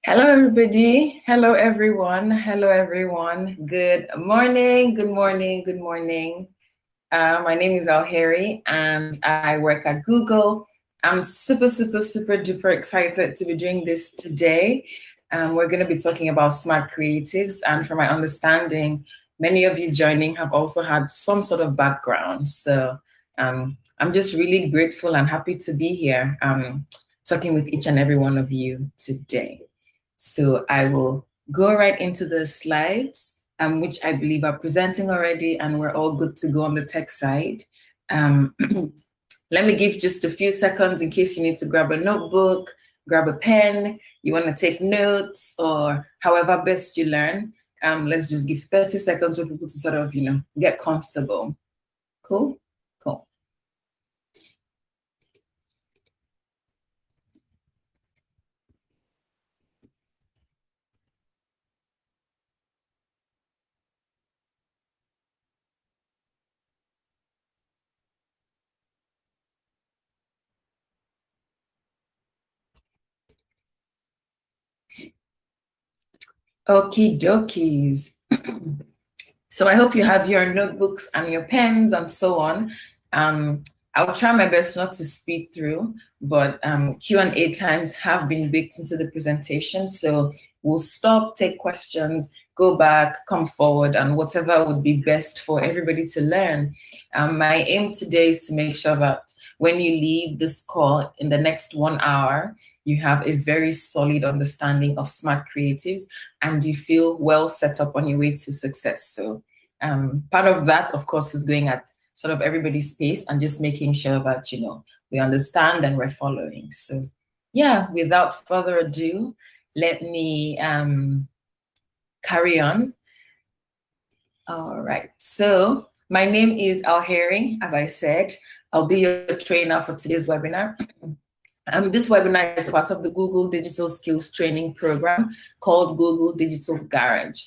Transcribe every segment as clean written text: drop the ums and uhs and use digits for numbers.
Hello, everybody. Hello, everyone. Hello, everyone. Good morning. Good morning. Good morning. My name is Alheri, and I work at Google. I'm super duper excited to be doing this today. We're going to be talking about smart creatives, and from my understanding, many of you joining have also had some sort of background. So I'm just really grateful and happy to be here talking with each and every one of you today. So I will go right into the slides, which I believe are presenting already, and we're all good to go on the tech side. Let me give just a few seconds in case you need to grab a notebook, grab a pen, you want to take notes, or however best you learn. Let's just give 30 seconds for people to sort of, get comfortable. Cool? Cool. Okie dokies. So I hope you have your notebooks and your pens and so on. I'll try my best not to speed through, but Q&A times have been baked into the presentation. So we'll stop, take questions, go back, come forward, and whatever would be best for everybody to learn. My aim today is to make sure that when you leave this call in the next 1 hour, you have a very solid understanding of smart creatives and you feel well set up on your way to success. So part of that, of course, is going at sort of everybody's pace and just making sure that, we understand and we're following. So yeah, without further ado, let me carry on. All right, so my name is Alheri, as I said. I'll be your trainer for today's webinar. This webinar is part of the Google Digital Skills Training Program called Google Digital Garage.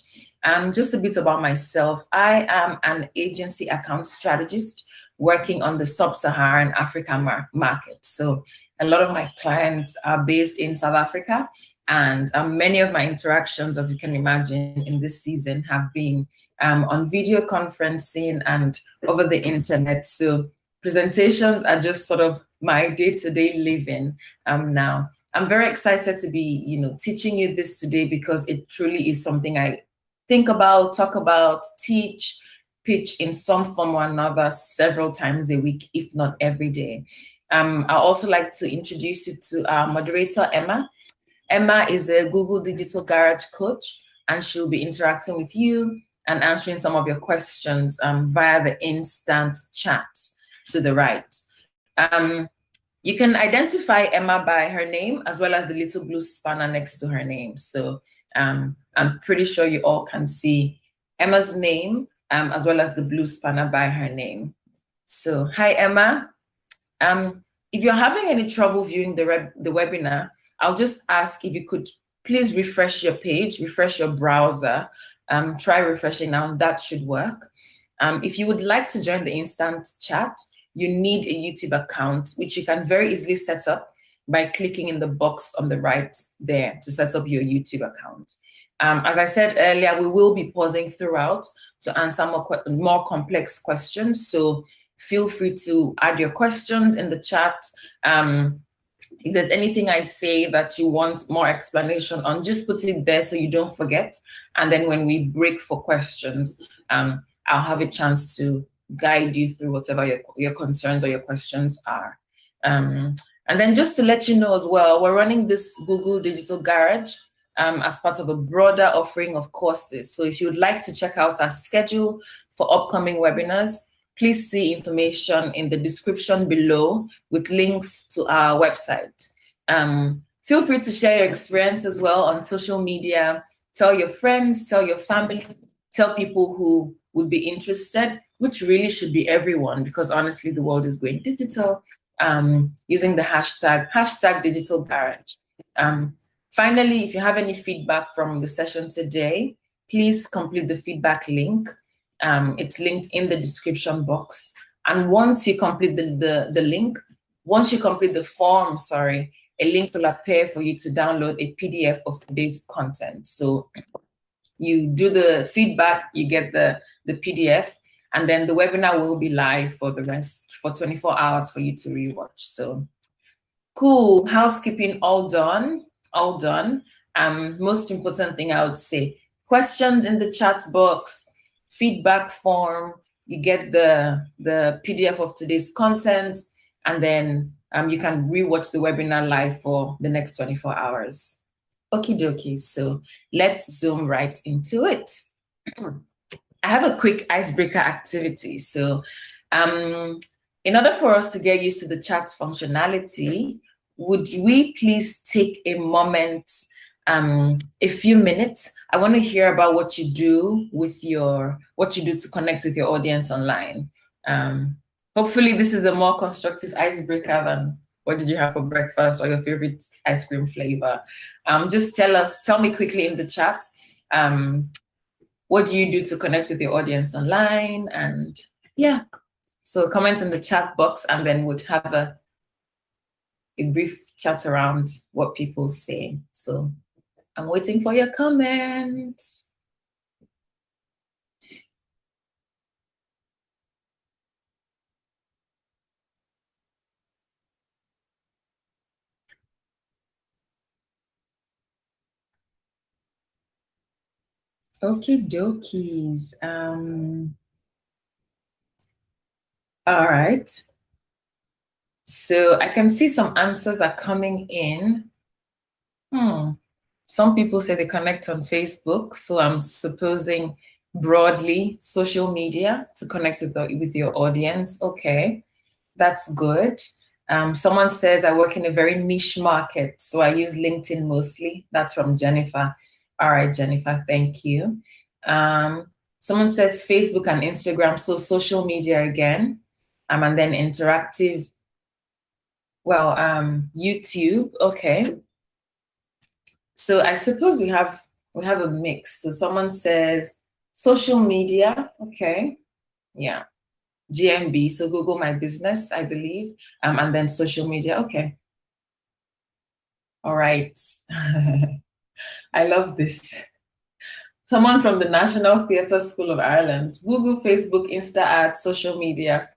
Just a bit about myself. I am an agency account strategist working on the sub-Saharan Africa market. So a lot of my clients are based in South Africa, and many of my interactions, as you can imagine, in this season have been on video conferencing and over the internet. So presentations are just sort of my day-to-day living now. I'm very excited to be, teaching you this today because it truly is something I think about, talk about, teach, pitch in some form or another several times a week, if not every day. I also like to introduce you to our moderator, Emma. Emma is a Google Digital Garage coach, and she'll be interacting with you and answering some of your questions via the instant chat to the right. You can identify Emma by her name as well as the little blue spanner next to her name. So I'm pretty sure you all can see Emma's name as well as the blue spanner by her name. So hi, Emma. If you're having any trouble viewing the webinar, I'll just ask if you could please refresh your page, refresh your browser, try refreshing now, that should work. If you would like to join the instant chat, you need a YouTube account, which you can very easily set up by clicking in the box on the right there to set up your YouTube account. As I said earlier, we will be pausing throughout to answer more complex questions. So feel free to add your questions in the chat. If there's anything I say that you want more explanation on, just put it there so you don't forget. And then when we break for questions, I'll have a chance to guide you through whatever your concerns or your questions are. And then just to let you know as well, we're running this Google Digital Garage as part of a broader offering of courses. So if you would like to check out our schedule for upcoming webinars, please see information in the description below with links to our website. Feel free to share your experience as well on social media. Tell your friends, tell your family, tell people who would be interested, which really should be everyone, because honestly, the world is going digital, using the hashtag Digital Garage. Finally, if you have any feedback from the session today, please complete the feedback link. It's linked in the description box. And once you complete the link, once you complete the form, a link will appear for you to download a PDF of today's content. So you do the feedback, you get the PDF, and then the webinar will be live for the rest, for 24 hours for you to rewatch. So cool, housekeeping all done, all done. Most important thing I would say, questions in the chat box, feedback form, you get the PDF of today's content, and then you can rewatch the webinar live for the next 24 hours. Okie dokie, so let's zoom right into it. I have a quick icebreaker activity. So in order for us to get used to the chat functionality, would we please take a moment, a few minutes? I want to hear about what you do with what you do to connect with your audience online. Hopefully this is a more constructive icebreaker than what did you have for breakfast or your favorite ice cream flavor. Just tell me quickly in the chat, what do you do to connect with your audience online? And yeah, so comment in the chat box, and then we'll have a brief chat around what people say. So I'm waiting for your comments. Okie dokies. All right. So I can see some answers are coming in. Some people say they connect on Facebook, so I'm supposing broadly social media to connect with your audience. Okay, that's good. Someone says I work in a very niche market, so I use LinkedIn mostly. That's from Jennifer. All right, Jennifer, thank you. Someone says Facebook and Instagram, so social media again, and then interactive. Well, YouTube. Okay. So I suppose we have a mix. So someone says social media. Okay. Yeah. GMB, so Google My Business, I believe, and then social media. Okay. All right. I love this. Someone from the National Theatre School of Ireland. Google, Facebook, Insta ads, social media,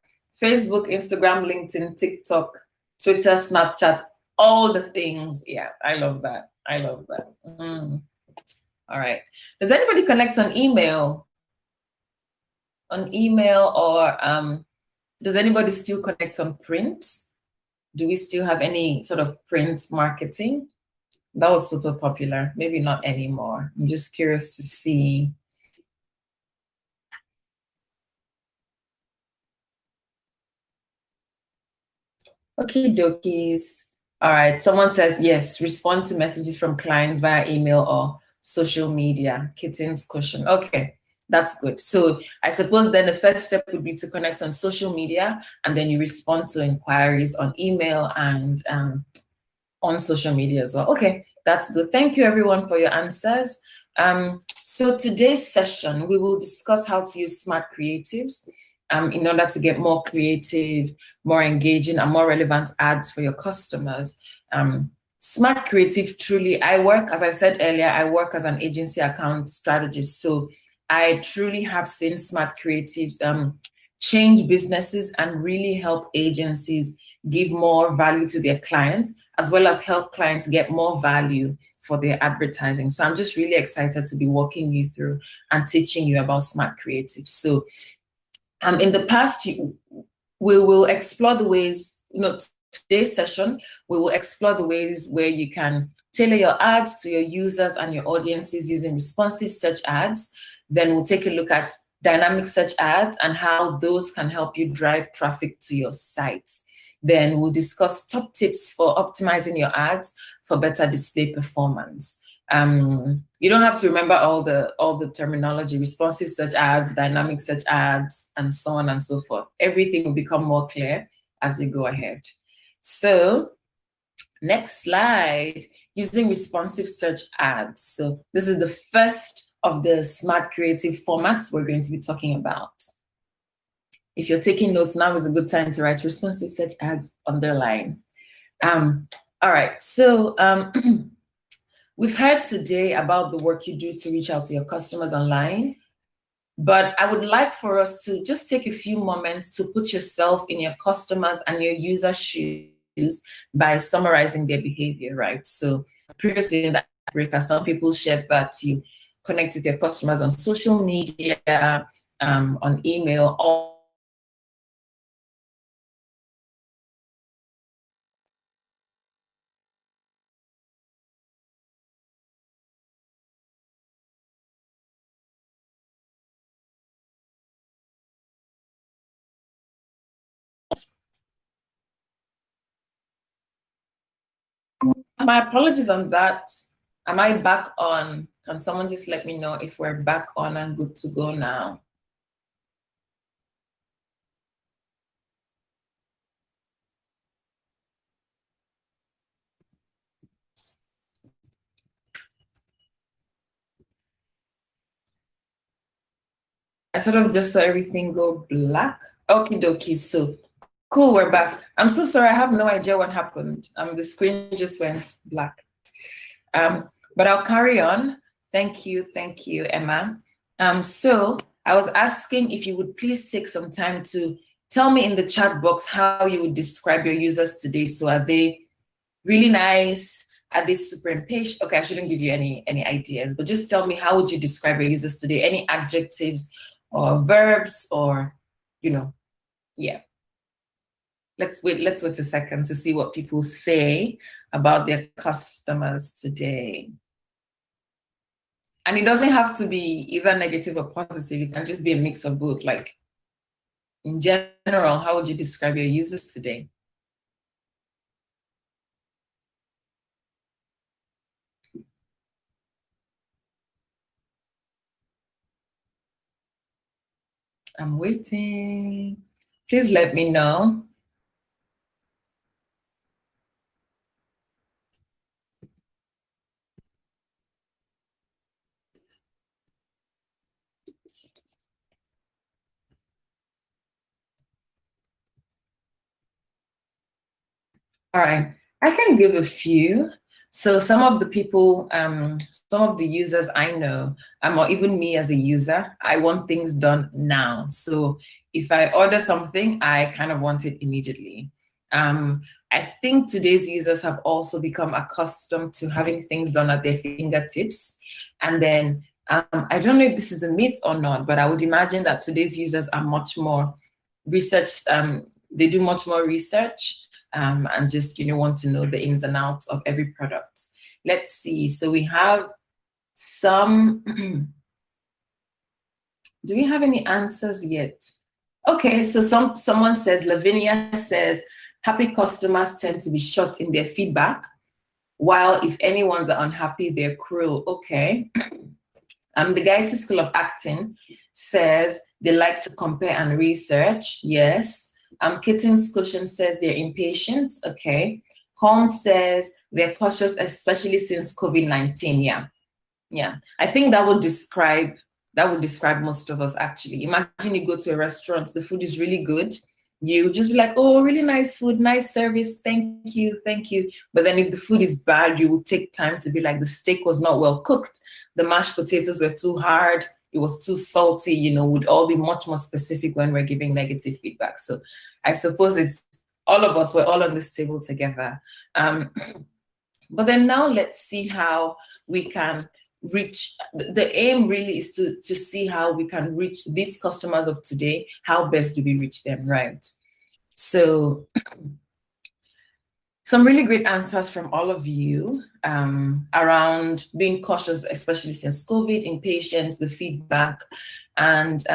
Facebook, Instagram, LinkedIn, TikTok, Twitter, Snapchat, all the things. Yeah, I love that. I love that. All right. Does anybody connect on email? On email, or does anybody still connect on print? Do we still have any sort of print marketing? That was super popular. Maybe not anymore. I'm just curious to see. Okay, dokies. All right. Someone says, yes, respond to messages from clients via email or social media. Kitten's question. Okay, that's good. So I suppose then the first step would be to connect on social media, and then you respond to inquiries on email and on social media as well. Okay, that's good. Thank you everyone for your answers. So today's session, we will discuss how to use smart creatives in order to get more creative, more engaging, and more relevant ads for your customers. Smart creative, truly, as I said earlier, I work as an agency account strategist. So I truly have seen smart creatives change businesses and really help agencies give more value to their clients, as well as help clients get more value for their advertising. So I'm just really excited to be walking you through and teaching you about smart creatives. So in the past, we will explore the ways, today's session, we will explore the ways where you can tailor your ads to your users and your audiences using responsive search ads. Then we'll take a look at dynamic search ads and how those can help you drive traffic to your sites. Then we'll discuss top tips for optimizing your ads for better display performance. You don't have to remember all the terminology, responsive search ads, dynamic search ads, and so on and so forth. Everything will become more clear as we go ahead. So next slide, using responsive search ads. So this is the first of the smart creative formats we're going to be talking about. If you're taking notes, now is a good time to write responsive search ads underline. All right, so we've heard today about the work you do to reach out to your customers online, but I would like for us to just take a few moments to put yourself in your customers and your users' shoes by summarizing their behavior, right? So previously in the breaker, some people shared that you connect with your customers on social media, on email, all my apologies on that. Am I back on? Can someone just let me know if we're back on and good to go now? I sort of just saw everything go black. Okie dokie. So cool, we're back. I'm so sorry. I have no idea what happened. The screen just went black. But I'll carry on. Thank you, Emma. So I was asking if you would please take some time to tell me in the chat box how you would describe your users today. So are they really nice? Are they super impatient? Okay, I shouldn't give you any ideas, but just tell me, how would you describe your users today? Any adjectives or verbs, or yeah. Let's wait a second to see what people say about their customers today. And it doesn't have to be either negative or positive. It can just be a mix of both. Like, in general, how would you describe your users today? I'm waiting. Please let me know. All right, I can give a few. So some of the people, some of the users I know, or even me as a user, I want things done now. So if I order something, I kind of want it immediately. I think today's users have also become accustomed to having things done at their fingertips. And then I don't know if this is a myth or not, but I would imagine that today's users are much more research. They do much more research. And just want to know the ins and outs of every product. Let's see. So we have some. Do we have any answers yet? Okay, so someone says, Lavinia says, happy customers tend to be short in their feedback, while if anyone's unhappy, they're cruel. Okay. The Gaiety School of Acting says they like to compare and research. Yes. Kitten's cushion says they're impatient. Okay. Holmes says they're cautious, especially since COVID-19. Yeah. I think that would describe most of us, actually. Imagine you go to a restaurant, the food is really good. You just be like, oh, really nice food, nice service, thank you. But then if the food is bad, you will take time to be like, the steak was not well cooked, the mashed potatoes were too hard, it was too salty, would all be much more specific when we're giving negative feedback. So I suppose it's all of us, we're all on this table together. But then now let's see how we can reach. The aim really is to see how we can reach these customers of today. How best do we reach them, right? So some really great answers from all of you around being cautious, especially since COVID, impatient, the feedback. And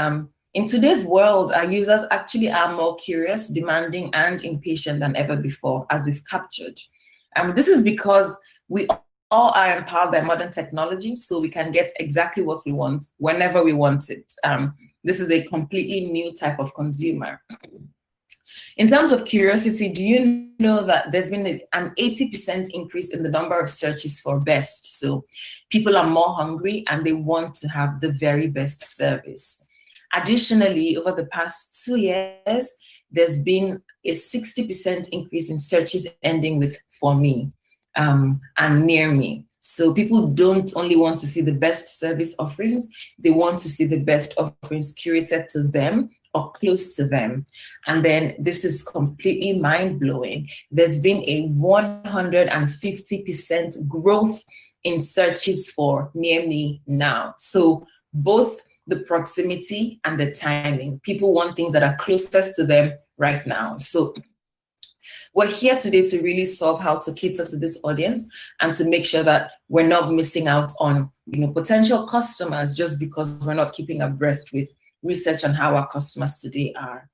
in today's world, our users actually are more curious, demanding, and impatient than ever before, as we've captured. This is because we all are empowered by modern technology, so we can get exactly what we want whenever we want it. This is a completely new type of consumer. In terms of curiosity, do you know that there's been an 80% increase in the number of searches for best? So people are more hungry and they want to have the very best service. Additionally, over the past 2 years, there's been a 60% increase in searches ending with "for me" and "near me." So people don't only want to see the best service offerings, they want to see the best offerings curated to them or close to them. And then this is completely mind-blowing. There's been a 150% growth in searches for "near me" now. So both the proximity and the timing, people want things that are closest to them right now. So we're here today to really solve how to cater to this audience and to make sure that we're not missing out on, potential customers just because we're not keeping abreast with research on how our customers today are.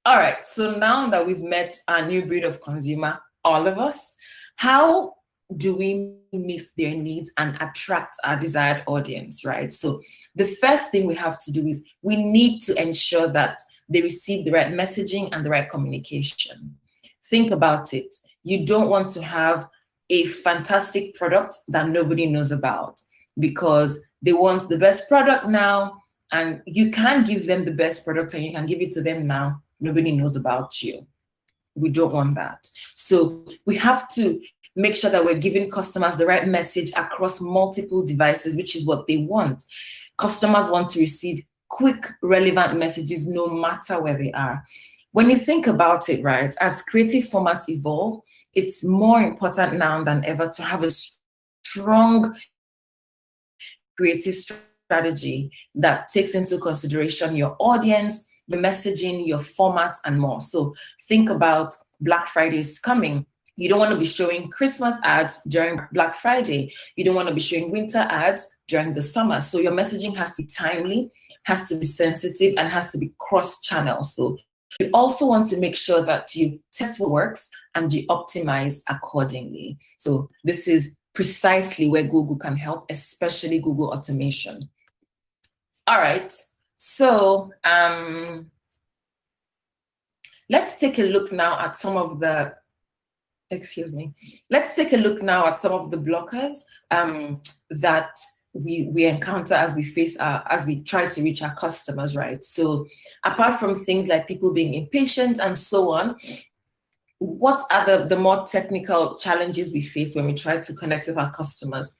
All right, so now that we've met our new breed of consumer, all of us, how do we meet their needs and attract our desired audience, right? So the first thing we have to do is we need to ensure that they receive the right messaging and the right communication. Think about it. You don't want to have a fantastic product that nobody knows about because they want the best product now, and you can give them the best product and you can give it to them now. Nobody knows about you. We don't want that. So we have to make sure that we're giving customers the right message across multiple devices, which is what they want. Customers want to receive quick, relevant messages no matter where they are. When you think about it, right, as creative formats evolve, it's more important now than ever to have a strong creative strategy that takes into consideration your audience, your messaging, your formats, and more. So think about Black Friday is coming. You don't want to be showing Christmas ads during Black Friday. You don't want to be showing winter ads during the summer. So your messaging has to be timely, has to be sensitive, and has to be cross-channel. So you also want to make sure that you test what works and you optimize accordingly. So this is precisely where Google can help, especially Google automation. All right, so let's take a look now at some of the, let's take a look now at some of the blockers that we encounter as we face as we try to reach our customers, right? So apart from things like people being impatient and so on, what are the more technical challenges we face when we try to connect with our customers?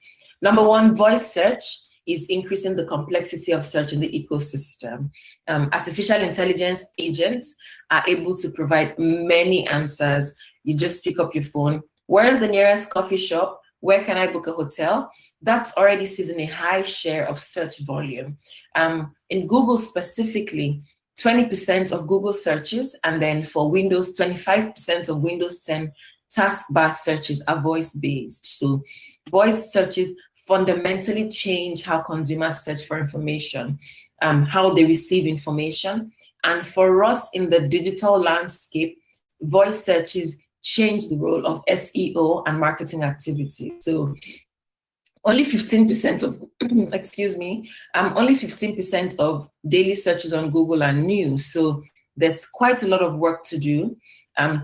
Number one, voice search is increasing the complexity of search in the ecosystem. Artificial intelligence agents are able to provide many answers. You just pick up your phone. Where is the nearest coffee shop? Where can I book a hotel? That's already sees a high share of search volume. In Google specifically, 20% of Google searches, and then for Windows, 25% of Windows 10 taskbar searches are voice-based. So voice searches fundamentally change how consumers search for information, how they receive information. And for us in the digital landscape, voice searches change the role of SEO and marketing activity. So only 15% of, only 15% of daily searches on Google are new. So there's quite a lot of work to do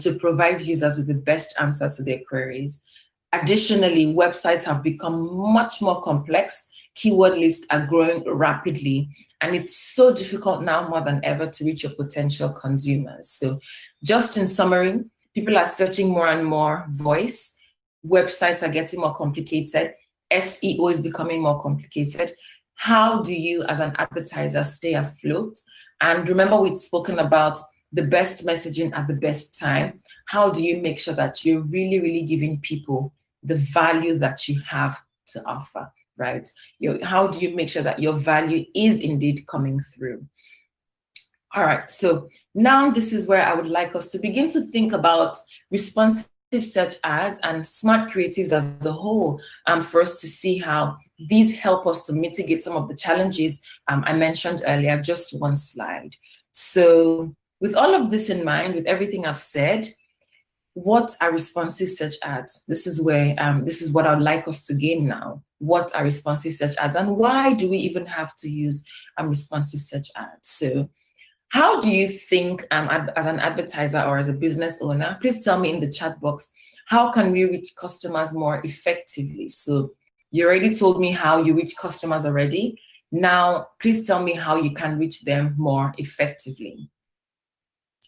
to provide users with the best answer to their queries. Additionally, websites have become much more complex. Keyword lists are growing rapidly, and it's so difficult now more than ever to reach your potential consumers. So just in summary, people are searching more and more voice. Websites are getting more complicated. SEO is becoming more complicated. How do you, as an advertiser, stay afloat? And remember, we've spoken about the best messaging at the best time. How do you make sure that you're really, really giving people the value that you have to offer, right? How do you make sure that your value is indeed coming through? All right, so now this is where I would like us to begin to think about responsive search ads and smart creatives as a whole, for us to see how these help us to mitigate some of the challenges I mentioned earlier. Just one slide. So with all of this in mind, with everything I've said, what are responsive search ads? This is where this is what I'd like us to gain now. What are responsive search ads, and why do we even have to use responsive search ads? So how do you think, as an advertiser or as a business owner, please tell me in the chat box, how can we reach customers more effectively? So you already told me how you reach customers already. Now, please tell me how you can reach them more effectively.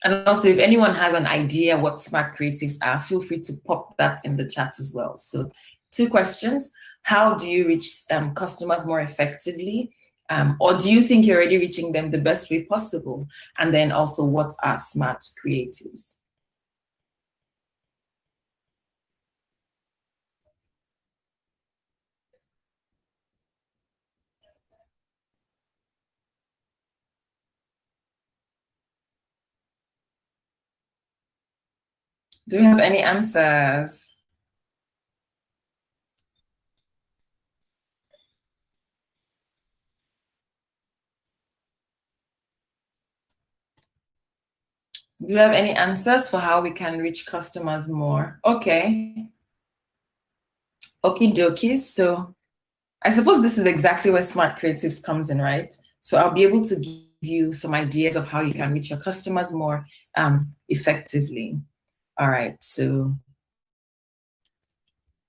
And also, if anyone has an idea what smart creatives are, feel free to pop that in the chat as well. So 2 questions. How do you reach customers more effectively? Or do you think you're already reaching them the best way possible? And then also, what are smart creatives? Do we have any answers? Do you have any answers for how we can reach customers more? Okay. Okie dokie. So I suppose this is exactly where smart creatives comes in, right? So I'll be able to give you some ideas of how you can reach your customers more effectively. All right. So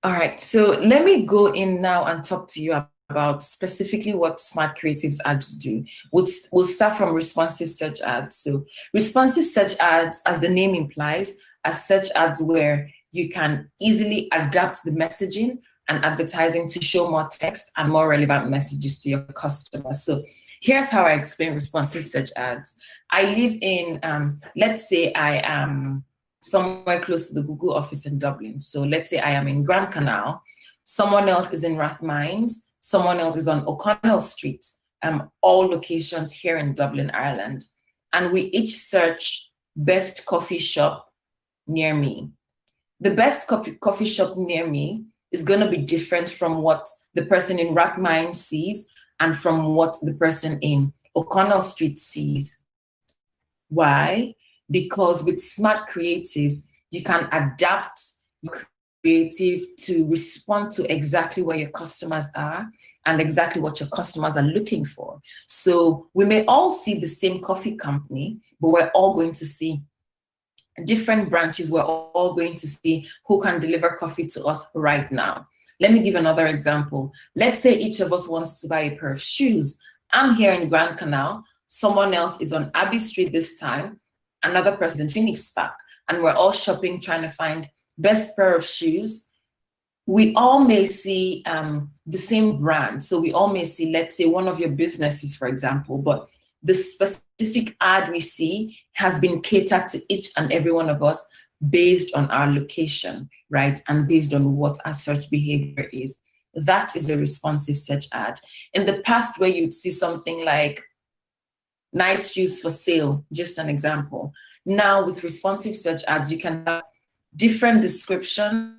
let me go in now and talk to you about specifically what smart creatives ads do. We'll start from responsive search ads. So responsive search ads, as the name implies, are search ads where you can easily adapt the messaging and advertising to show more text and more relevant messages to your customers. So here's how I explain responsive search ads. I live in, let's say I am somewhere close to the Google office in Dublin. So let's say I am in Grand Canal, someone else is in Rathmines, someone else is on O'Connell Street, all locations here in Dublin, Ireland. And we each search best coffee shop near me. The best coffee shop near me is going to be different from what the person in Rathmines sees and from what the person in O'Connell Street sees. Why? Because with smart creatives, you can adapt your creative to respond to exactly where your customers are and exactly what your customers are looking for. So we may all see the same coffee company, but we're all going to see different branches. We're all going to see who can deliver coffee to us right now. Let me give another example. Let's say each of us wants to buy a pair of shoes. I'm here in Grand Canal. Someone else is on Abbey Street this time. Another person in Phoenix Park. And we're all shopping, trying to find best pair of shoes. We all may see the same brand. So we all may see, let's say, one of your businesses, for example, but the specific ad we see has been catered to each and every one of us based on our location, right? And based on what our search behavior is. That is a responsive search ad. In the past, where you'd see something like nice shoes for sale, just an example. Now with responsive search ads, you can have different descriptions,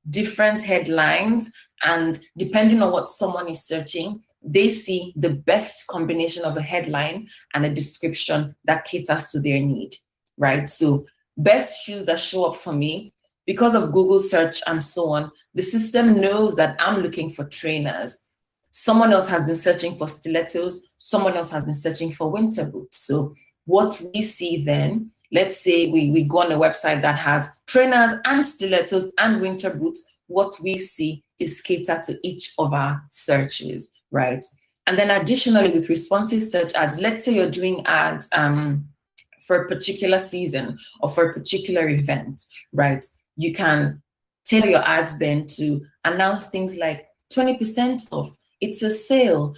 different headlines, and depending on what someone is searching, they see the best combination of a headline and a description that caters to their need, right? So best shoes that show up for me, because of Google search and so on, the system knows that I'm looking for trainers. Someone else has been searching for stilettos. Someone else has been searching for winter boots. So what we see then, let's say we go on a website that has trainers and stilettos and winter boots, what we see is catered to each of our searches, right? And then additionally, with responsive search ads, let's say you're doing ads for a particular season or for a particular event, right? You can tailor your ads then to announce things like 20% off, it's a sale,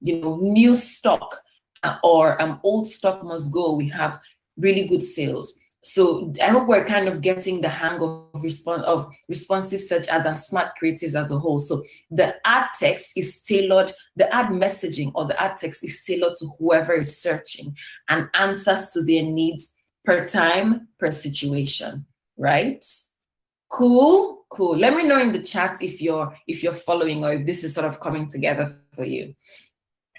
new stock, or old stock must go. We have really good sales. So I hope we're kind of getting the hang of responsive search ads and smart creatives as a whole. So the ad text is tailored, the ad messaging or the ad text is tailored to whoever is searching and answers to their needs per time, per situation, right? Cool. Let me know in the chat if you're following or if this is sort of coming together for you.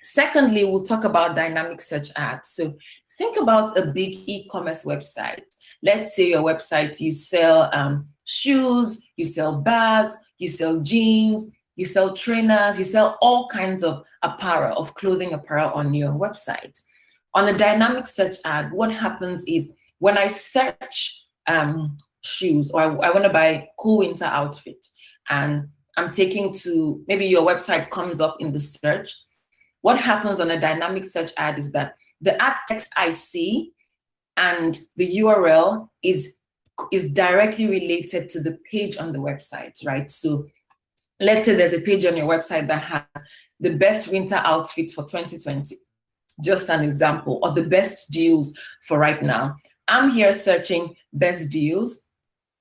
Secondly, we'll talk about dynamic search ads. So think about a big e-commerce website. Let's say your website, you sell shoes, you sell bags, you sell jeans, you sell trainers, you sell all kinds of apparel, of clothing apparel on your website. On a dynamic search ad, what happens is when I search shoes, or I want to buy cool winter outfit, and I'm taking to, maybe your website comes up in the search. What happens on a dynamic search ad is that the ad text I see and the URL is directly related to the page on the website, right? So let's say there's a page on your website that has the best winter outfits for 2020, just an example, or the best deals for right now. I'm here searching best deals.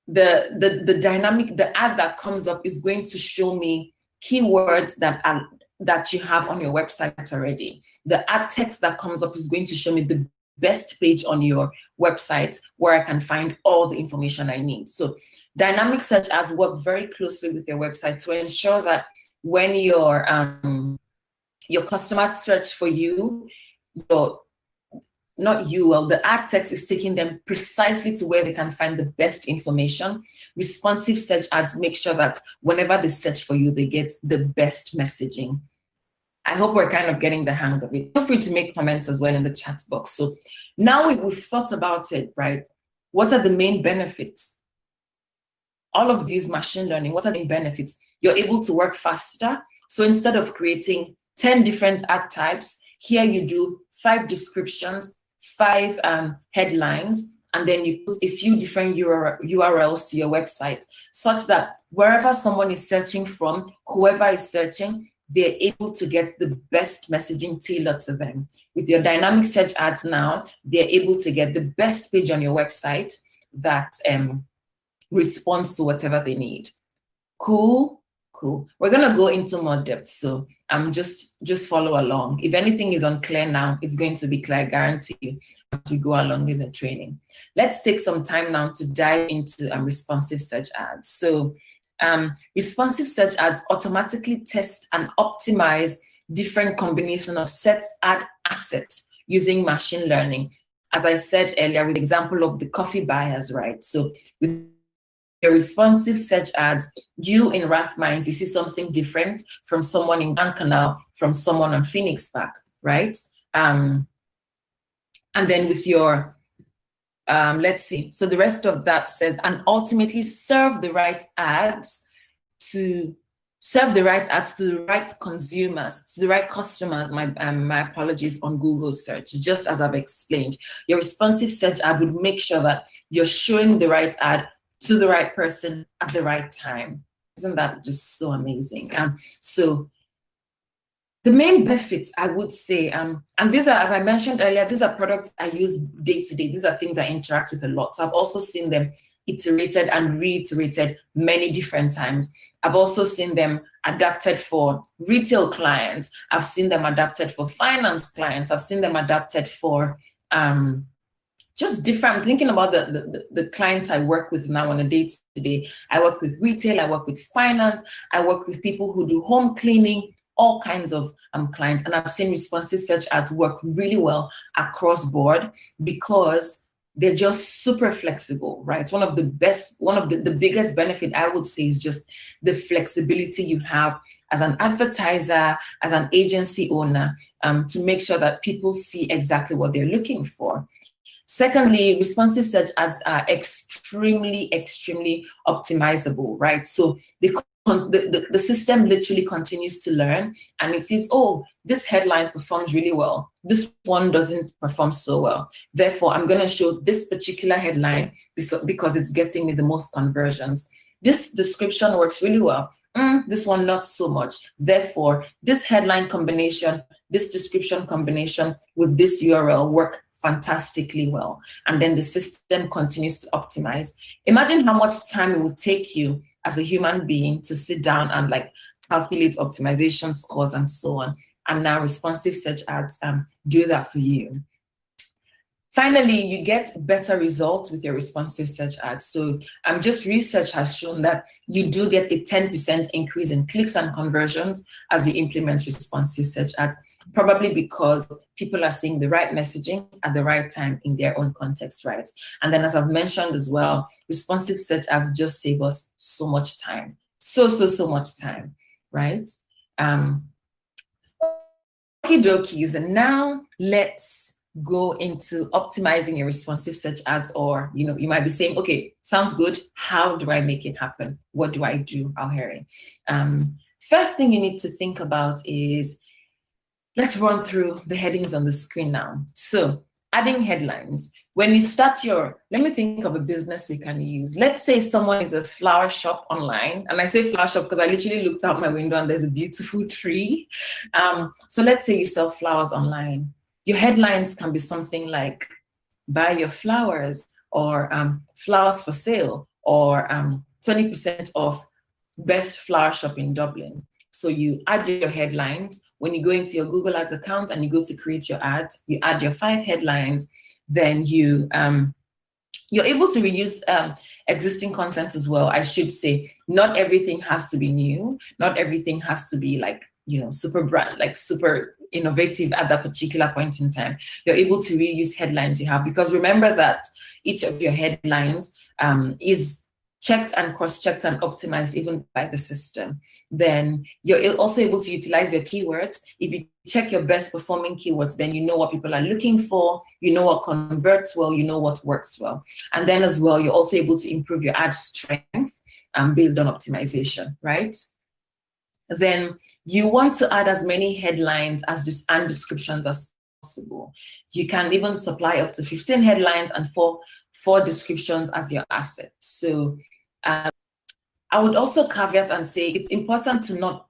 The dynamic, the ad that comes up is going to show me keywords that you have on your website already. The ad text that comes up is going to show me the best page on your website where I can find all the information I need. So dynamic search ads work very closely with your website to ensure that when your customers search for you, the ad text is taking them precisely to where they can find the best information. Responsive search ads make sure that whenever they search for you, they get the best messaging. I hope we're kind of getting the hang of it. Feel free to make comments as well in the chat box. So now we've thought about it, right? What are the main benefits? All of these machine learning, what are the main benefits? You're able to work faster. So instead of creating 10 different ad types, here you do 5 descriptions, 5 headlines, and then you put a few different URLs to your website, such that wherever someone is searching from, whoever is searching, they're able to get the best messaging tailored to them. With your dynamic search ads now, they're able to get the best page on your website that responds to whatever they need. Cool. We're gonna go into more depth, so just follow along. If anything is unclear now, it's going to be clear, I guarantee you, as we go along in the training. Let's take some time now to dive into responsive search ads. So responsive search ads automatically test and optimize different combinations of set ad assets using machine learning. As I said earlier, with the example of the coffee buyers, right? So with your responsive search ads, you in Rathmines, you see something different from someone in Grand Canal, from someone on Phoenix Park, right? And then with your, let's see, so the rest of that says, and ultimately serve the right ads to the right consumers, to the right customers, my apologies, on Google search, just as I've explained. Your responsive search ad would make sure that you're showing the right ad to the right person at the right time. Isn't that just so amazing? So the main benefits, I would say, and these are, as I mentioned earlier, these are products I use day to day. These are things I interact with a lot. So I've also seen them iterated and reiterated many different times. I've also seen them adapted for retail clients. I've seen them adapted for finance clients. I've seen them adapted for just different. I'm thinking about the clients I work with now on a day-to-day. I work with retail, I work with finance, I work with people who do home cleaning, all kinds of clients. And I've seen responsive search ads work really well across board because they're just super flexible, right? One of the biggest benefit I would say is just the flexibility you have as an advertiser, as an agency owner, to make sure that people see exactly what they're looking for. Secondly, responsive search ads are extremely optimizable, right? So the system literally continues to learn, and it says, oh, this headline performs really well. This one doesn't perform so well. Therefore, I'm going to show this particular headline because it's getting me the most conversions. This description works really well. This one, not so much. Therefore, this headline combination, this description combination with this URL work fantastically well. And then the system continues to optimize. Imagine how much time it will take you as a human being to sit down and calculate optimization scores and so on. And now responsive search ads do that for you. Finally, you get better results with your responsive search ads. So just research has shown that you do get a 10% increase in clicks and conversions as you implement responsive search ads, probably because people are seeing the right messaging at the right time in their own context, right? And then, as I've mentioned as well, responsive search ads just save us so much time, so much time, right? Okie dokies, and now let's go into optimizing your responsive search ads. Or you might be saying, okay, sounds good, how do I make it happen? What do I do, Alheri? First thing you need to think about is, let's run through the headings on the screen now. So adding headlines. When you start let me think of a business we can use. Let's say someone is a flower shop online. And I say flower shop because I literally looked out my window and there's a beautiful tree. So let's say you sell flowers online. Your headlines can be something like, buy your flowers, or flowers for sale, or 20% off best flower shop in Dublin. So you add your headlines. When you go into your Google Ads account and you go to create your ads, you add your 5 headlines. Then you're able to reuse existing content as well. I should say, not everything has to be new. Not everything has to be like, super brand, like super innovative at that particular point in time. You're able to reuse headlines you have, because remember that each of your headlines is checked and cross-checked and optimized even by the system. Then you're also able to utilize your keywords. If you check your best performing keywords, then you know what people are looking for, you know what converts well, you know what works well. And then as well, you're also able to improve your ad strength based on optimization, right? Then you want to add as many headlines and descriptions as possible. You can even supply up to 15 headlines and four descriptions as your asset. So I would also caveat and say it's important to not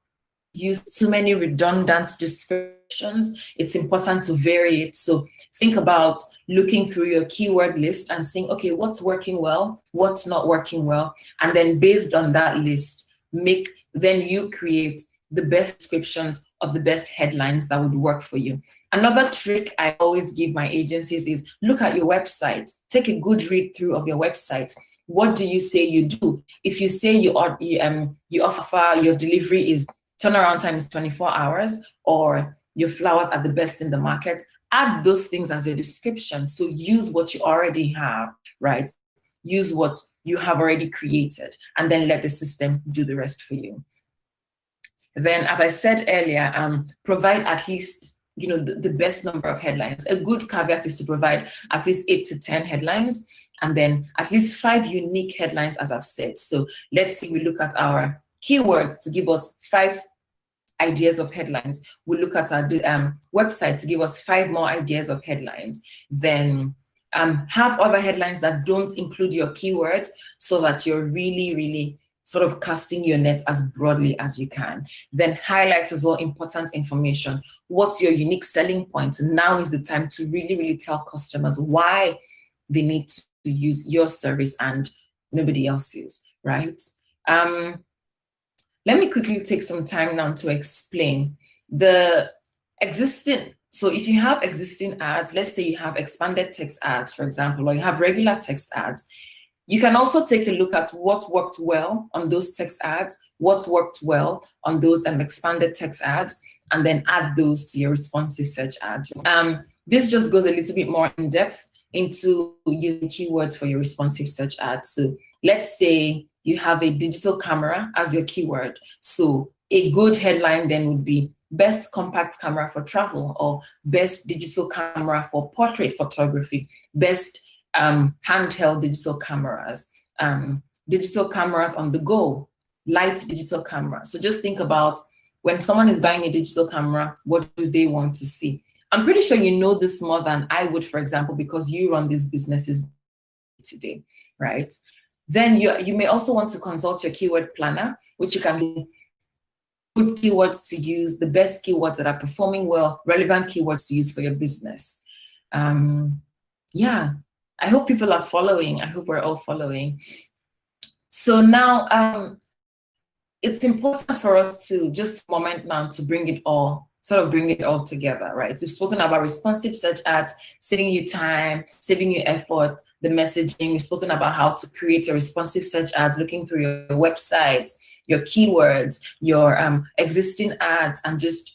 use too many redundant descriptions. It's important to vary it. So think about looking through your keyword list and saying, okay, what's working well, what's not working well, and then based on that list, then you create the best descriptions of the best headlines that would work for you. Another trick I always give my agencies is look at your website. Take a good read through of your website. What do you say you do? If you say you offer your delivery is turnaround time is 24 hours, or your flowers are the best in the market, add those things as your description. So use what you already have, right? Use what you have already created, and then let the system do the rest for you. Then, as I said earlier, provide at least the best number of headlines. A good caveat is to provide at least 8 to 10 headlines, and then at least 5 unique headlines, as I've said. So let's say we look at our keywords to give us 5 ideas of headlines. We look at our website to give us 5 more ideas of headlines. Then have other headlines that don't include your keywords, so that you're really, really sort of casting your net as broadly as you can. Then highlight as well important information. What's your unique selling point? Now is the time to really, really tell customers why they need to use your service and nobody else's, right? Let me quickly take some time now to explain the existing. So if you have existing ads, let's say you have expanded text ads, for example, or you have regular text ads, you can also take a look at what worked well on those text ads, what worked well on those expanded text ads, and then add those to your responsive search ads. This just goes a little bit more in depth into using keywords for your responsive search ads. So let's say you have a digital camera as your keyword. So a good headline then would be best compact camera for travel, or best digital camera for portrait photography, best handheld digital cameras, digital cameras on the go, light digital camera. So just think about when someone is buying a digital camera, what do they want to see? I'm pretty sure you know this more than I would, for example, because you run these businesses today, right? Then you may also want to consult your keyword planner, which you can do good keywords to use, the best keywords that are performing well, relevant keywords to use for your business. Yeah, I hope people are following. I hope we're all following. So now it's important for us to just moment now to bring it all together, right? We've spoken about responsive search ads, saving you time, saving you effort, the messaging. We've spoken about how to create your responsive search ads, looking through your website, your keywords, your existing ads, and just,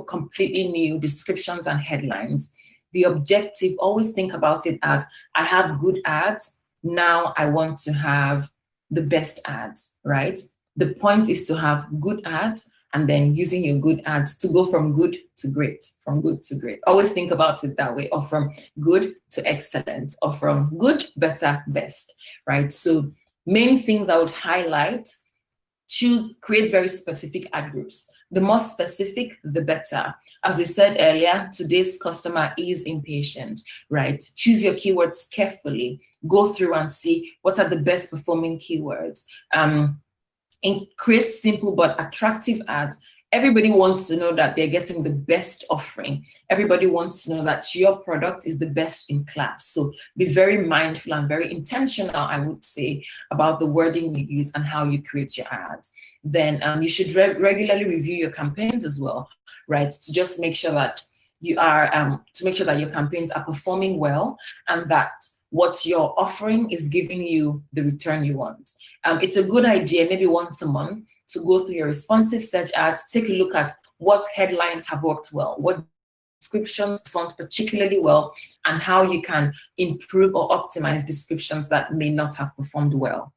completely new descriptions and headlines. The objective, always think about it as, I have good ads, now I want to have the best ads, right? The point is to have good ads, and then using your good ads to go from good to great, from good to great. Always think about it that way, or from good to excellent, or from good, better, best, right? So main things I would highlight: create very specific ad groups. the more specific, the better. As we said earlier, today's customer is impatient, right? Choose your keywords carefully. Go through and see what are the best performing keywords. And create simple but attractive ads. Everybody wants to know that they're getting the best offering. Everybody wants to know that your product is the best in class. So be very mindful and very intentional, I would say, about the wording you use and how you create your ads. Then you should regularly review your campaigns as well, right? To just make sure that you are, to make sure that your campaigns are performing well and that what you're offering is giving you the return you want. It's a good idea, maybe once a month, to go through your responsive search ads, take a look at what headlines have worked well, what descriptions performed particularly well, and how you can improve or optimize descriptions that may not have performed well.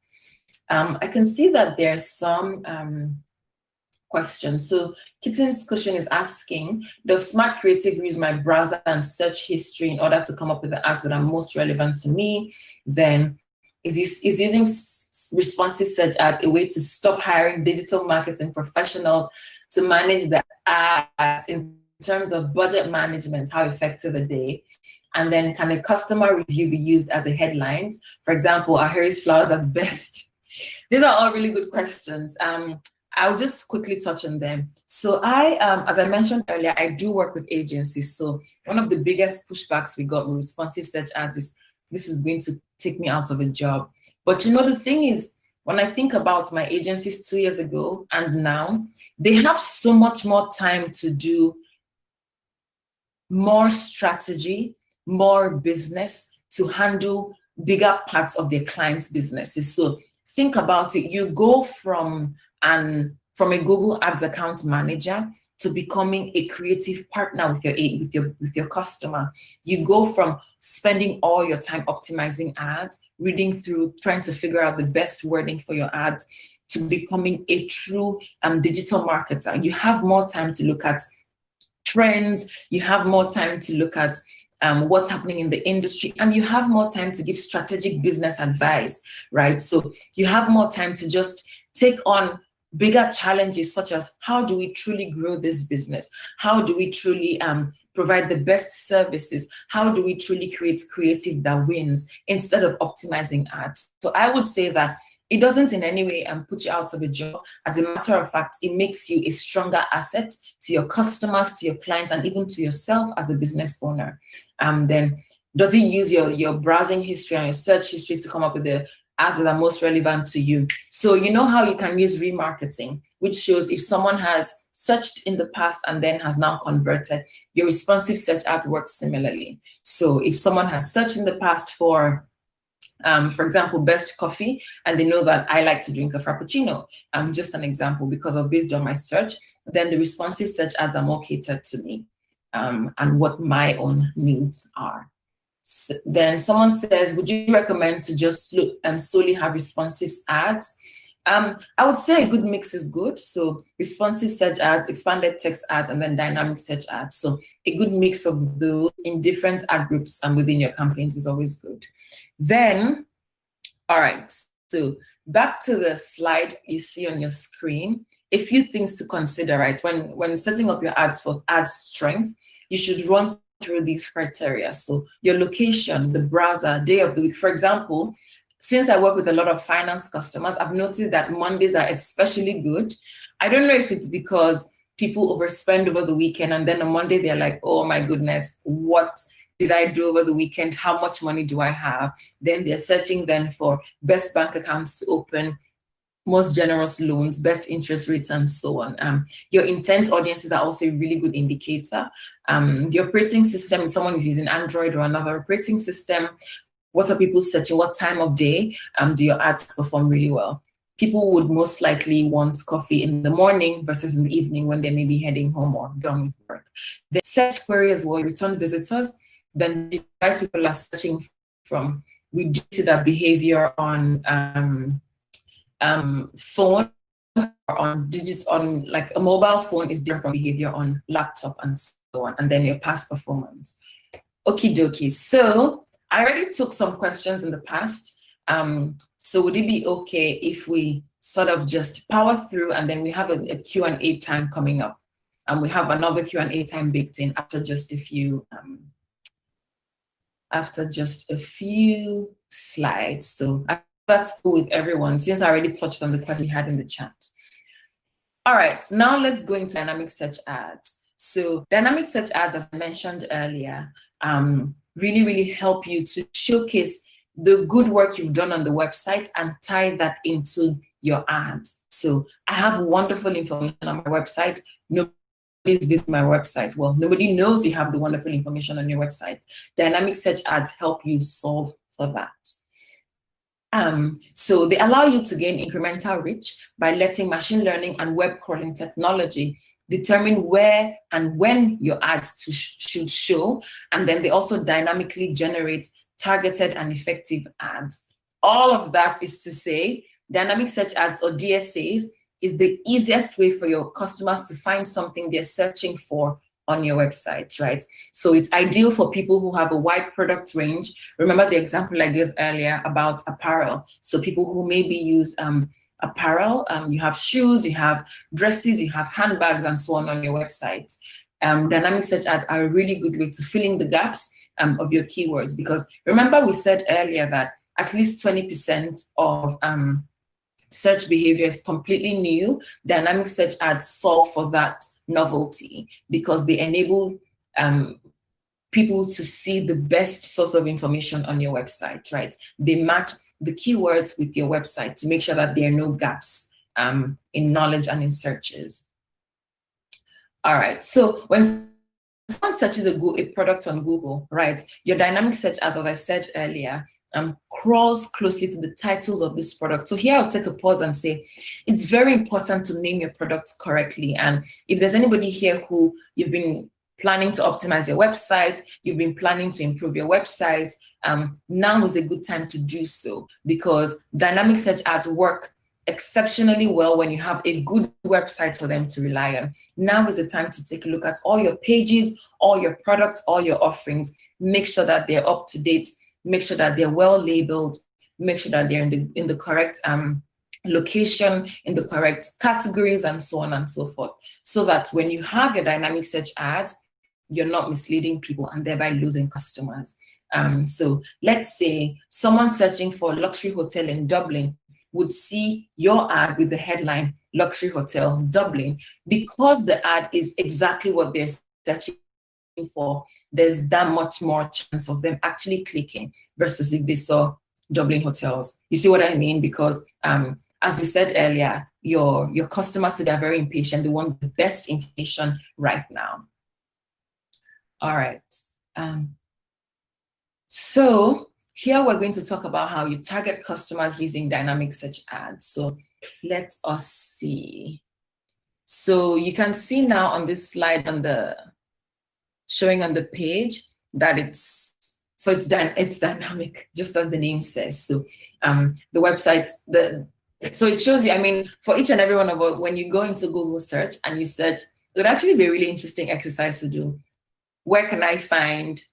I can see that there's some questions. So Kitten's question is asking, does Smart Creative use my browser and search history in order to come up with the ads that are most relevant to me? Then is using responsive search ads a way to stop hiring digital marketing professionals to manage the ads in terms of budget management? How effective are they? And then can a customer review be used as a headline? For example, are Harry's flowers at best? These are all really good questions. I'll just quickly touch on them. So as I mentioned earlier, I do work with agencies. So one of the biggest pushbacks we got with responsive search ads is, this is going to take me out of a job. But you know, the thing is, when I think about my agencies 2 years ago and now, they have so much more time to do more strategy, more business, to handle bigger parts of their clients' businesses. So think about it. You go from a Google Ads account manager to becoming a creative partner with your customer. You go from spending all your time optimizing ads, reading through, trying to figure out the best wording for your ads, to becoming a true digital marketer. You have more time to look at trends. You have more time to look at what's happening in the industry, and you have more time to give strategic business advice, right? So you have more time to just take on bigger challenges, such as how do we truly grow this business? How do we truly provide the best services? How do we truly create creative that wins, instead of optimizing ads? So I would say that it doesn't in any way put you out of a job. As a matter of fact, it makes you a stronger asset to your customers, to your clients, and even to yourself as a business owner. Then does it use your browsing history and your search history to come up with the ads that are most relevant to you? So you know how you can use remarketing, which shows if someone has searched in the past and then has now converted. Your responsive search ad works similarly. So if someone has searched in the past for example, best coffee, and they know that I like to drink a Frappuccino, just an example, because of based on my search, then the responsive search ads are more catered to me and what my own needs are. So then someone says, would you recommend to just look and solely have responsive ads? I would say a good mix is good. So responsive search ads, expanded text ads, and then dynamic search ads. So a good mix of those in different ad groups and within your campaigns is always good. Then, all right, so back to the slide you see on your screen. A few things to consider, right? When setting up your ads for ad strength, you should run through these criteria. So your location, the browser, day of the week. For example, since I work with a lot of finance customers, I've noticed that Mondays are especially good. I don't know if it's because people overspend over the weekend, and then on Monday they're like, oh my goodness, what did I do over the weekend? How much money do I have? Then they're searching then for best bank accounts to open, most generous loans, best interest rates, and so on. Your intent audiences are also a really good indicator. The operating system, if someone is using Android or another operating system, what are people searching? What time of day do your ads perform really well? People would most likely want coffee in the morning versus in the evening when they may be heading home or done with work. The search query as well, return visitors, then the device people are searching from. We do see that behavior on phone or on like a mobile phone is different from behavior on laptop and so on, and then your past performance. Okie dokie. So I already took some questions in the past. So would it be okay if we sort of just power through, and then we have a Q&A time coming up. And we have another Q&A time baked in after just a few slides. So that's cool with everyone, since I already touched on the question you had in the chat. All right, now let's go into dynamic search ads. So dynamic search ads, as I mentioned earlier, really, really help you to showcase the good work you've done on the website and tie that into your ads. So I have wonderful information on my website. Nobody's visiting my website. Well, nobody knows you have the wonderful information on your website. Dynamic search ads help you solve for that. So they allow you to gain incremental reach by letting machine learning and web crawling technology determine where and when your ads should show. And then they also dynamically generate targeted and effective ads. All of that is to say, dynamic search ads, or DSAs, is the easiest way for your customers to find something they're searching for on your website, right? So it's ideal for people who have a wide product range. Remember the example I gave earlier about apparel. So people who maybe use apparel, you have shoes, you have dresses, you have handbags, and so on your website. Dynamic search ads are a really good way to fill in the gaps of your keywords, because remember we said earlier that at least 20% of search behavior is completely new. Dynamic search ads solve for that novelty because they enable people to see the best source of information on your website, right? They match the keywords with your website to make sure that there are no gaps in knowledge and in searches. All right, so when someone searches a product on Google, right, your dynamic search ads, as I said earlier, crawls closely to the titles of this product. So here I'll take a pause and say, it's very important to name your product correctly. And if there's anybody here who you've been planning to optimize your website, you've been planning to improve your website, now is a good time to do so, because dynamic search ads work exceptionally well when you have a good website for them to rely on. Now is the time to take a look at all your pages, all your products, all your offerings. Make sure that they're up to date. Make sure that they're well labeled. Make sure that they're in the correct location, in the correct categories, and so on and so forth. So that when you have your dynamic search ads, you're not misleading people and thereby losing customers. So let's say someone searching for a luxury hotel in Dublin would see your ad with the headline luxury hotel Dublin. Because the ad is exactly what they're searching for, there's that much more chance of them actually clicking versus if they saw Dublin hotels. You see what I mean? Because as we said earlier, your customers, so they're very impatient. They want the best information right now. All right. So here we're going to talk about how you target customers using dynamic search ads. So let us see. So you can see now on this slide showing on the page that it's dynamic, just as the name says. So the website, so it shows you, I mean, for each and every one of us, when you go into Google search and you search, it would actually be a really interesting exercise to do. Where can I find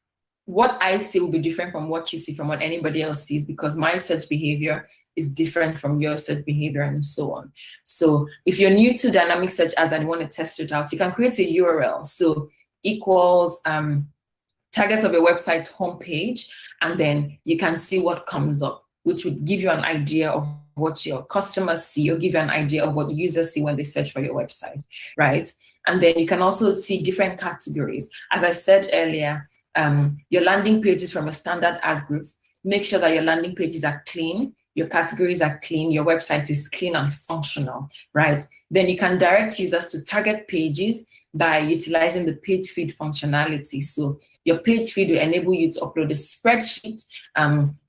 what I see will be different from what you see, from what anybody else sees, because my search behavior is different from your search behavior and so on. So if you're new to dynamic search ads and you want to test it out, you can create a URL. So equals targets of your website's homepage, and then you can see what comes up, which would give you an idea of what your customers see, or give you an idea of what users see when they search for your website, right? And then you can also see different categories. As I said earlier, your landing pages from a standard ad group, make sure that your landing pages are clean, your categories are clean, your website is clean and functional, right? Then you can direct users to target pages by utilizing the page feed functionality. So your page feed will enable you to upload a spreadsheet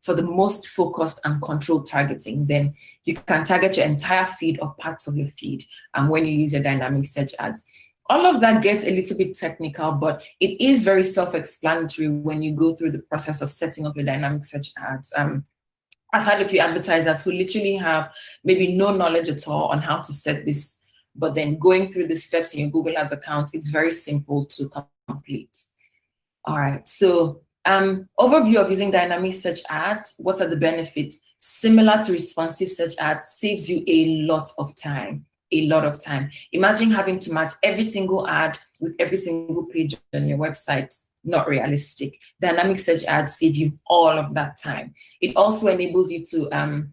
for the most focused and controlled targeting. Then you can target your entire feed or parts of your feed when you use your dynamic search ads. All of that gets a little bit technical, but it is very self-explanatory when you go through the process of setting up your dynamic search ads. I've had a few advertisers who literally have maybe no knowledge at all on how to set this, but then going through the steps in your Google Ads account, it's very simple to complete. All right, so overview of using dynamic search ads. What are the benefits? similar to responsive search ads, saves you a lot of time. A lot of time. Imagine having to match every single ad with every single page on your website. Not realistic. Dynamic search ads save you all of that time. It also enables you to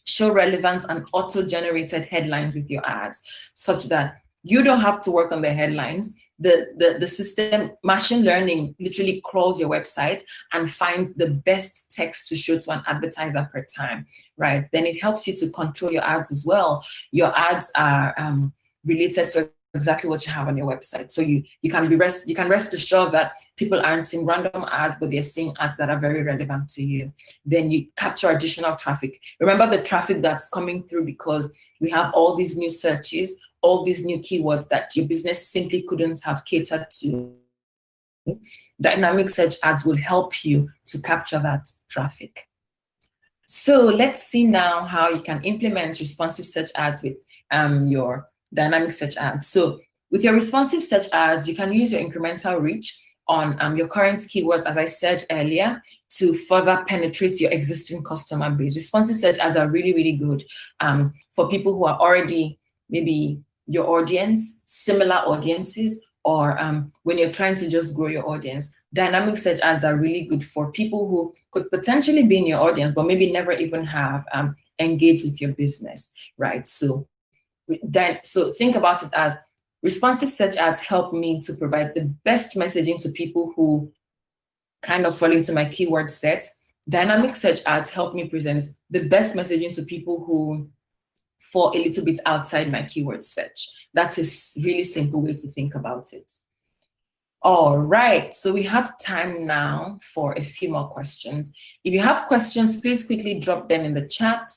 show relevant and auto-generated headlines with your ads, such that you don't have to work on the headlines. The system, machine learning, literally crawls your website and finds the best text to show to an advertiser per time, right? Then it helps you to control your ads as well. Your ads are related to exactly what you have on your website. So you can rest assured that people aren't seeing random ads, but they're seeing ads that are very relevant to you. Then you capture additional traffic. Remember the traffic that's coming through because we have all these new searches, all these new keywords that your business simply couldn't have catered to. Dynamic search ads will help you to capture that traffic. So let's see now how you can implement responsive search ads with your dynamic search ads. So with your responsive search ads, you can use your incremental reach on your current keywords, as I said earlier, to further penetrate your existing customer base. Responsive search ads are really, really good for people who are already maybe your audience, similar audiences, or when you're trying to just grow your audience. Dynamic search ads are really good for people who could potentially be in your audience, but maybe never even have engaged with your business, right? So think about it as responsive search ads help me to provide the best messaging to people who kind of fall into my keyword set. Dynamic search ads help me present the best messaging to people who fall a little bit outside my keyword search. That's a really simple way to think about it. All right, so we have time now for a few more questions. If you have questions, please quickly drop them in the chat.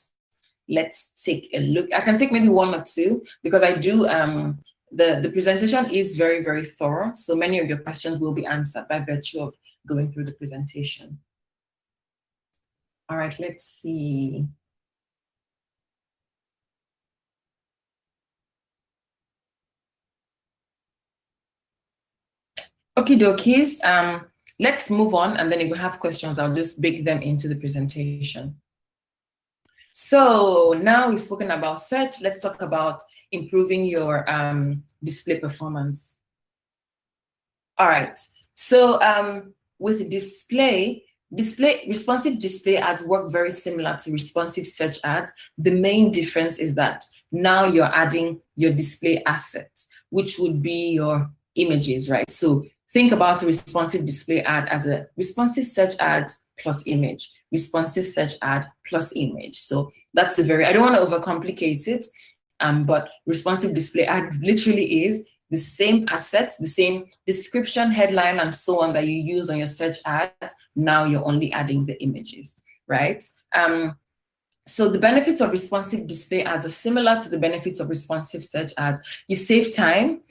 Let's take a look. I can take maybe one or two because I do, the presentation is very, very thorough. So many of your questions will be answered by virtue of going through the presentation. All right, let's see. Okie dokies. Let's move on. And then if you have questions, I'll just bake them into the presentation. So now we've spoken about search. Let's talk about improving your display performance. All right. So with responsive display ads work very similar to responsive search ads. The main difference is that now you're adding your display assets, which would be your images, right? So think about a responsive display ad as a responsive search ad plus image, responsive search ad plus image. So that's I don't want to overcomplicate it, but responsive display ad literally is the same assets, the same description, headline, and so on that you use on your search ad. Now you're only adding the images, right? So the benefits of responsive display ads are similar to the benefits of responsive search ads. You save time.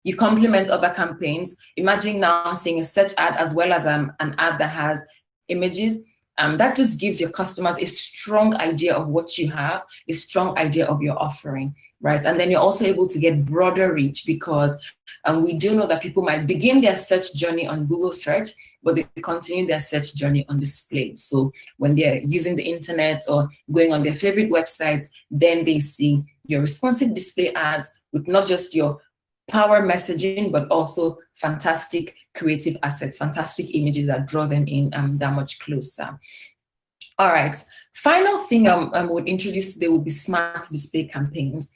You complement other campaigns. Imagine now seeing a search ad as well as an ad that has images. That just gives your customers a strong idea of what you have, a strong idea of your offering, right? And then you're also able to get broader reach because we do know that people might begin their search journey on Google search, but they continue their search journey on display. So when they're using the internet or going on their favorite websites, then they see your responsive display ads with not just your power messaging, but also fantastic creative assets, fantastic images that draw them in that much closer. All right, final thing I would introduce today would be smart display campaigns.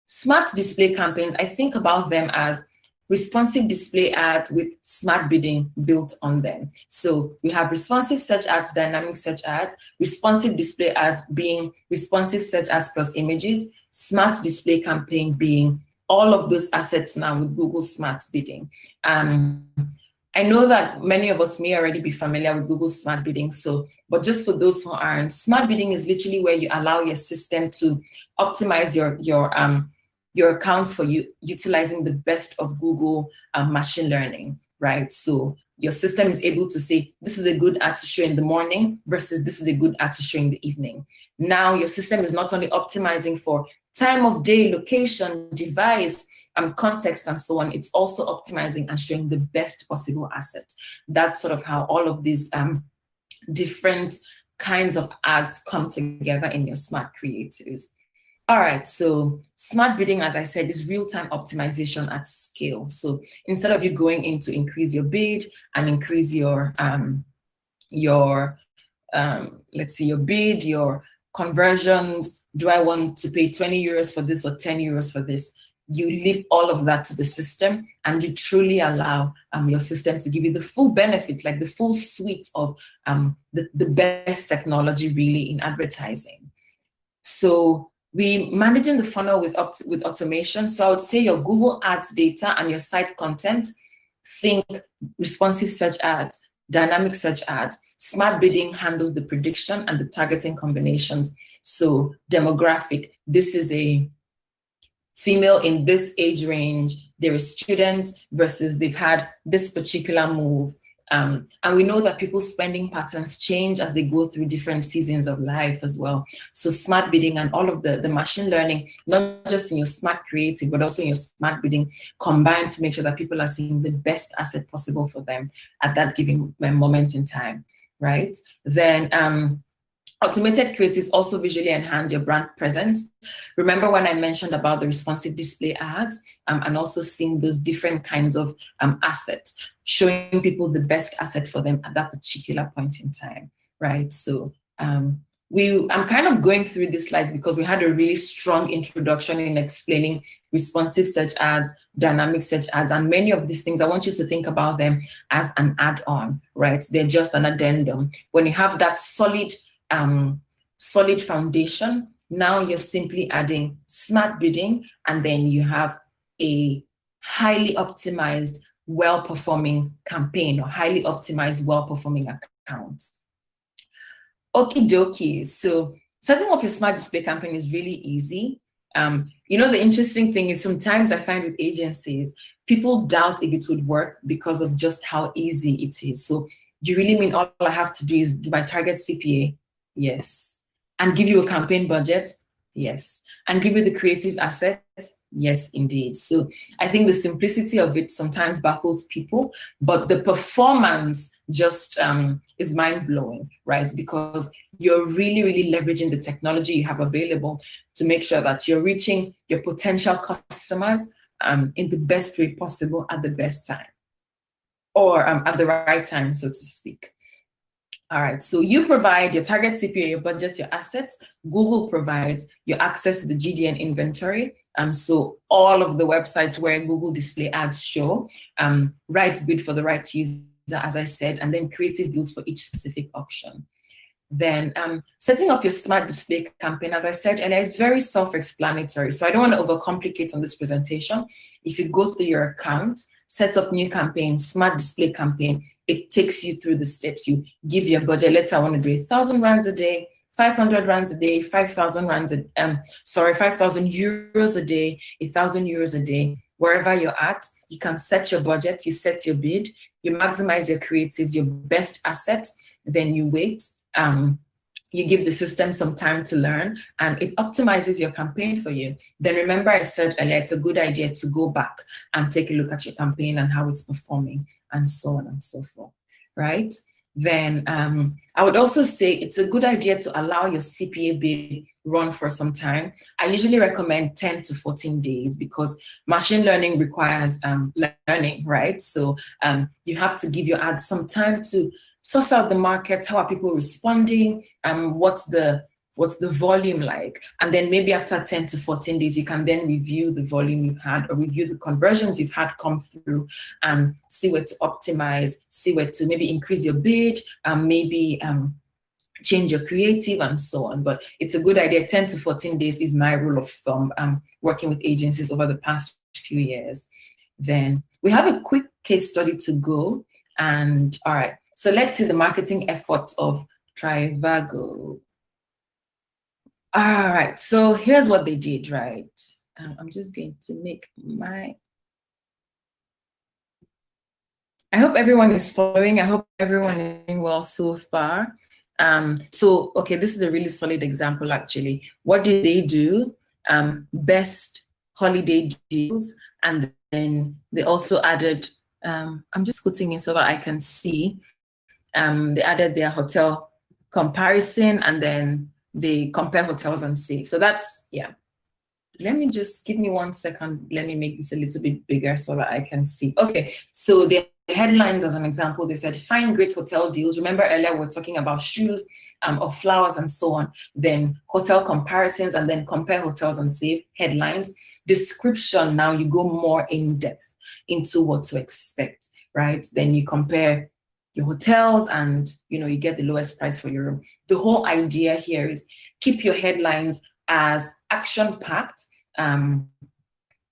Smart display campaigns, I think about them as responsive display ads with smart bidding built on them. So we have responsive search ads, dynamic search ads, responsive display ads being responsive search ads plus images, smart display campaign being all of those assets now with Google Smart Bidding. I know that many of us may already be familiar with Google Smart Bidding, but just for those who aren't, Smart Bidding is literally where you allow your system to optimize your accounts for you, utilizing the best of Google machine learning, right? So your system is able to say, this is a good ad to show in the morning versus this is a good ad to show in the evening. Now your system is not only optimizing for time of day, location, device, context, and so on, it's also optimizing and showing the best possible asset. That's sort of how all of these different kinds of ads come together in your smart creatives. All right, so smart bidding, as I said, is real-time optimization at scale. So instead of you going in to increase your bid and increase let's see, your bid, your conversions, do I want to pay 20 euros for this or 10 euros for this? You leave all of that to the system, and you truly allow your system to give you the full benefit, like the full suite of the best technology really in advertising. So we managing the funnel with automation. So I would say your Google Ads data and your site content, think responsive search ads, dynamic search ads. Smart bidding handles the prediction and the targeting combinations. So demographic, this is a female in this age range, they're a student versus they've had this particular move. And we know that people's spending patterns change as they go through different seasons of life as well. So smart bidding and all of the machine learning, not just in your smart creative, but also in your smart bidding, combined to make sure that people are seeing the best asset possible for them at that given moment in time, right? Then automated creatives also visually enhance your brand presence. Remember when I mentioned about the responsive display ads and also seeing those different kinds of assets, showing people the best asset for them at that particular point in time, right? So I'm kind of going through these slides because we had a really strong introduction in explaining responsive search ads, dynamic search ads, and many of these things, I want you to think about them as an add-on, right? They're just an addendum. When you have that solid foundation, now you're simply adding smart bidding, and then you have a highly optimized, well-performing campaign or highly optimized, well-performing account. Okie dokie. So setting up your smart display campaign is really easy. The interesting thing is sometimes I find with agencies, people doubt if it would work because of just how easy it is. So do you really mean all I have to do is do my target CPA? Yes. And give you a campaign budget? Yes. And give you the creative assets? Yes, indeed. So I think the simplicity of it sometimes baffles people, but the performance just is mind-blowing, right? Because you're really, really leveraging the technology you have available to make sure that you're reaching your potential customers in the best way possible at the best time, or at the right time, so to speak. All right, so you provide your target CPA, your budget, your assets. Google provides your access to the GDN inventory. So all of the websites where Google display ads show, right bid for the right user, as I said, and then creative builds for each specific option. Then setting up your smart display campaign, as I said, and it's very self-explanatory. So I don't want to overcomplicate on this presentation. If you go through your account, set up new campaign, smart display campaign, it takes you through the steps. You give your budget. Let's say I want to do 1,000 rands a day, 500 rands a day, 5,000 rands 5,000 euros a day, 1,000 euros a day. Wherever you're at, you can set your budget, you set your bid, you maximize your creatives, your best assets, then you wait. You give the system some time to learn, and it optimizes your campaign for you. Then remember I said earlier, it's a good idea to go back and take a look at your campaign and how it's performing and so on and so forth, right? Then I would also say it's a good idea to allow your CPA bid run for some time. I usually recommend 10 to 14 days because machine learning requires learning, right? So you have to give your ads some time to suss out the market, how are people responding, what's the volume like, and then maybe after 10 to 14 days, you can then review the volume you've had or review the conversions you've had come through and see where to optimize, see where to maybe increase your bid, maybe change your creative and so on. But it's a good idea. 10 to 14 days is my rule of thumb working with agencies over the past few years. Then we have a quick case study to go, and all right. So let's see the marketing efforts of Trivago. All right, so here's what they did, right? I'm just going to make I hope everyone is following. I hope everyone is doing well so far. Okay, this is a really solid example, actually. What did they do? Best holiday deals, and then they also added, I'm just putting in so that I can see, they added their hotel comparison, and then they compare hotels and save. So that's, yeah. Let me just, give me 1 second. Let me make this a little bit bigger so that I can see. Okay, so the headlines, as an example, they said, find great hotel deals. Remember earlier we were talking about shoes, or flowers and so on. Then hotel comparisons, and then compare hotels and save, headlines. Description, now you go more in depth into what to expect, right? Then you compare your hotels and, you get the lowest price for your room. The whole idea here is keep your headlines as action-packed,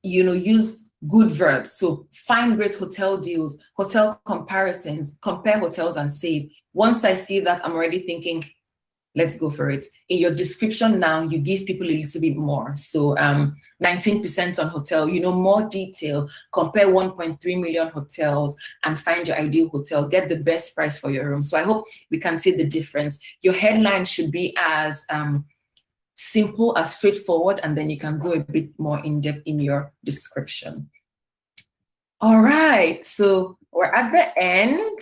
use good verbs. So find great hotel deals, hotel comparisons, compare hotels and save. Once I see that, I'm already thinking, let's go for it. In your description now, you give people a little bit more. So 19% on hotel, more detail, compare 1.3 million hotels and find your ideal hotel, get the best price for your room. So I hope we can see the difference. Your headline should be as simple, as straightforward, and then you can go a bit more in depth in your description. All right, so we're at the end.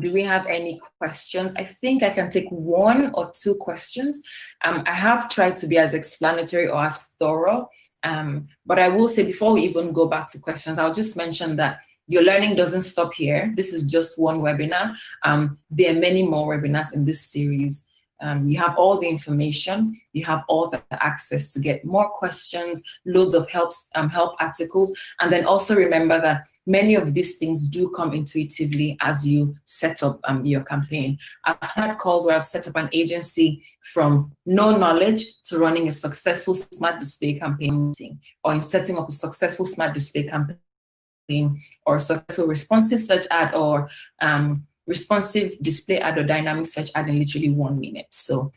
Do we have any questions? I think I can take 1 or 2 questions. I have tried to be as explanatory or as thorough, but I will say, before we even go back to questions, I'll just mention that your learning doesn't stop here. This is just one webinar. There are many more webinars in this series. You have all the information, you have all the access to get more questions, loads of help articles, and then also remember that many of these things do come intuitively as you set up your campaign. I've had calls where I've set up an agency from no knowledge to running a successful smart display campaign, or in setting up a successful smart display campaign, or successful responsive search ad, or responsive display ad or dynamic search ad in literally 1 minute. So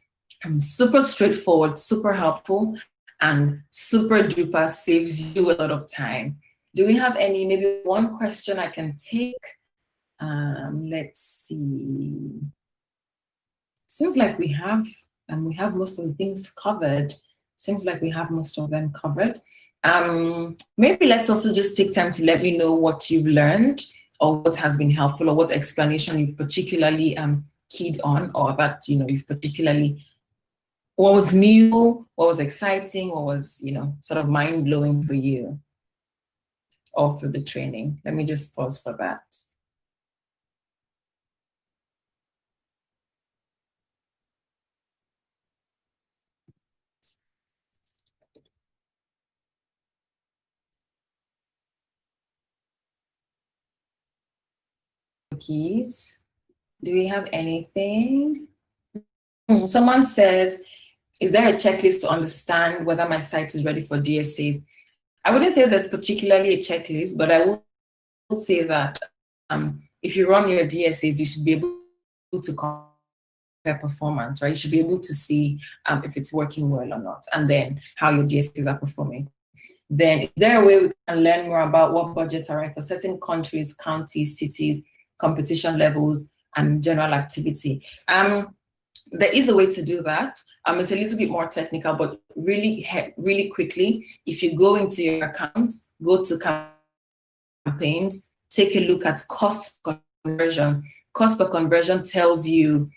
super straightforward, super helpful, and super duper saves you a lot of time. Do we have maybe 1 question I can take? Let's see. Seems like we have most of the things covered. Seems like we have most of them covered. Maybe let's also just take time to let me know what you've learned, or what has been helpful, or what explanation you've particularly keyed on, or that you've particularly, what was new, what was exciting, what was sort of mind-blowing for you all through the training. Let me just pause for that. Keys. Do we have anything? Someone says, is there a checklist to understand whether my site is ready for DSAs? I wouldn't say there's particularly a checklist, but I will say that if you run your DSAs, you should be able to compare performance, right? You should be able to see if it's working well or not, and then how your DSAs are performing. Then is there a way we can learn more about what budgets are right for certain countries, counties, cities, competition levels, and general activity? There is a way to do that. It's a little bit more technical, but really quickly, if you go into your account, go to campaigns, take a look at cost per conversion. Cost per conversion tells you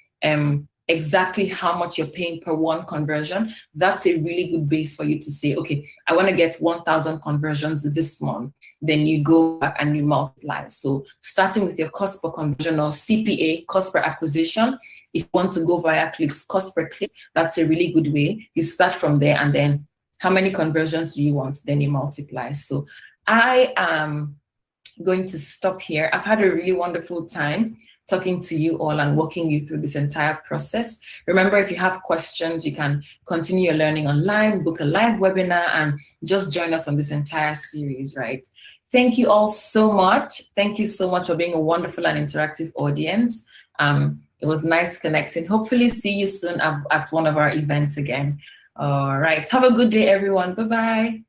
exactly how much you're paying per 1 conversion. That's a really good base for you to say, okay, I want to get 1,000 conversions this month. Then you go back and you multiply. So starting with your cost per conversion, or CPA, cost per acquisition. If you want to go via clicks, cost per click, that's a really good way. You start from there, and then how many conversions do you want? Then you multiply. So I am going to stop here. I've had a really wonderful time talking to you all and walking you through this entire process. Remember, if you have questions, you can continue your learning online, book a live webinar, and just join us on this entire series, right? Thank you all so much. Thank you so much for being a wonderful and interactive audience. It was nice connecting. Hopefully see you soon at one of our events again. All right. Have a good day, everyone. Bye-bye.